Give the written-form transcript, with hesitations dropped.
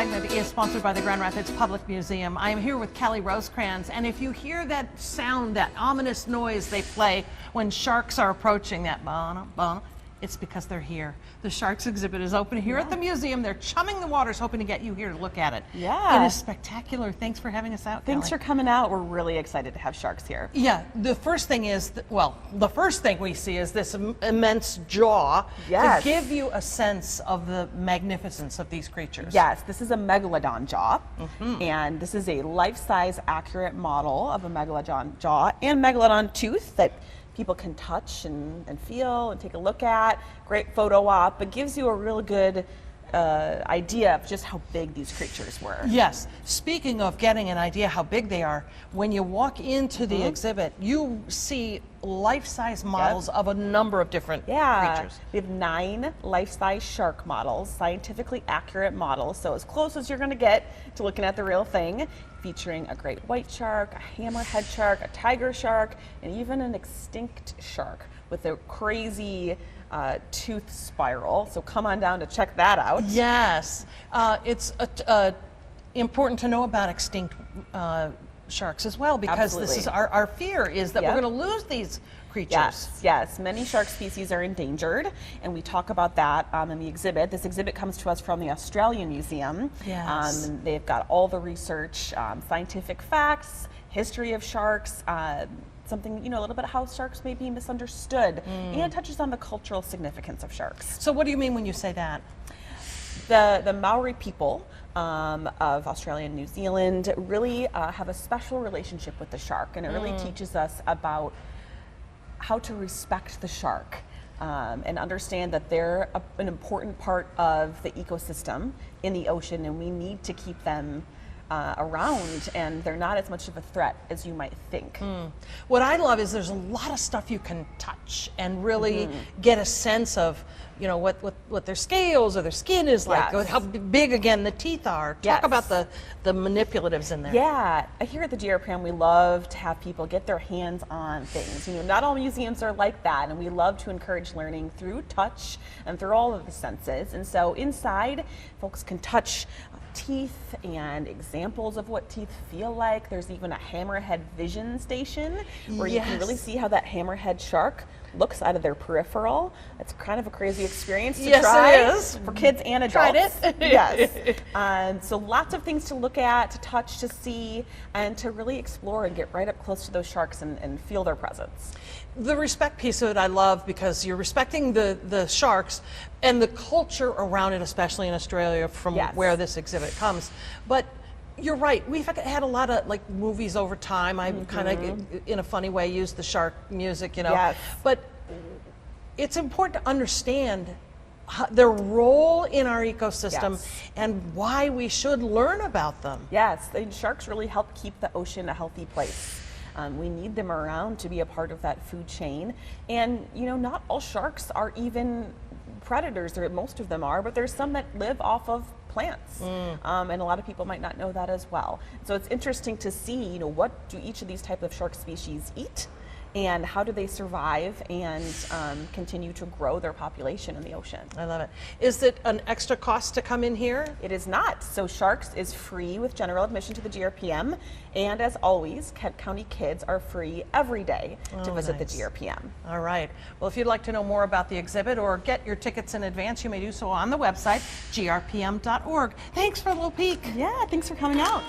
segment is sponsored by the Grand Rapids Public Museum. I am here with Kelly Rosecrans, and if you hear that sound, that ominous noise they play when sharks are approaching, that bana, bana, it's because they're here. The Sharks exhibit is open here at the museum. They're chumming the waters, hoping to get you here to look at it. Yeah. It is spectacular. Thanks for having us out, Thanks Kelly. for coming out. We're really excited to have sharks here. Yeah, the first thing is, the first thing we see is this immense jaw Yes. to give you a sense of the magnificence of these creatures. Yes, this is a megalodon jaw, and this is a life-size accurate model of a megalodon jaw and megalodon tooth that people can touch and feel and take a look at. Great photo op. It gives you a real good idea of just how big these creatures were. Yes. Speaking of getting an idea how big they are, when you walk into the exhibit, you see life-size models of a number of different creatures. We have 9 life-size shark models, scientifically accurate models, so as close as you're going to get to looking at the real thing, featuring a great white shark, a hammerhead shark, a tiger shark, and even an extinct shark with a crazy tooth spiral. So come on down to check that out. Yes. It's important to know about extinct sharks as well, because this is our fear is that we're going to lose these creatures. Yes. Many shark species are endangered, and we talk about that in the exhibit. This exhibit comes to us from the Australian Museum. Yes. They've got all the research, scientific facts, history of sharks, something, a little bit of how sharks may be misunderstood, and touches on the cultural significance of sharks. So what do you mean when you say that? The Maori people of Australia and New Zealand really have a special relationship with the shark, and it really teaches us about how to respect the shark and understand that they're an important part of the ecosystem in the ocean, and we need to keep them around, and they're not as much of a threat as you might think. What I love is there's a lot of stuff you can touch and really get a sense of, what their scales or their skin is like, or how big, again, the teeth are. Talk about the manipulatives in there. Yeah, here at the GRPM, we love to have people get their hands on things. Not all museums are like that, and we love to encourage learning through touch and through all of the senses. And so inside, folks can touch teeth and examples of what teeth feel like. There's even a hammerhead vision station where you can really see how that hammerhead shark looks out of their peripheral. It's kind of a crazy experience to try. It is. For kids and adults. Tried it. Yes. So lots of things to look at, to touch, to see, and to really explore and get right up close to those sharks and feel their presence. The respect piece of it I love, because you're respecting the sharks and the culture around it, especially in Australia from where this exhibit comes. But you're right, we've had a lot of movies over time. I kind of, in a funny way, use the shark music, But it's important to understand their role in our ecosystem and why we should learn about them. Yes, sharks really help keep the ocean a healthy place. We need them around to be a part of that food chain. And, not all sharks are even predators, or most of them are, but there's some that live off of plants. And a lot of people might not know that as well. So it's interesting to see, what do each of these type of shark species eat? And how do they survive and continue to grow their population in the ocean? I love it. Is it an extra cost to come in here? It is not. So Sharks is free with general admission to the GRPM. And as always, Kent County kids are free every day to visit the GRPM. All right. Well, if you'd like to know more about the exhibit or get your tickets in advance, you may do so on the website, grpm.org. Thanks for a little peek. Yeah, thanks for coming out.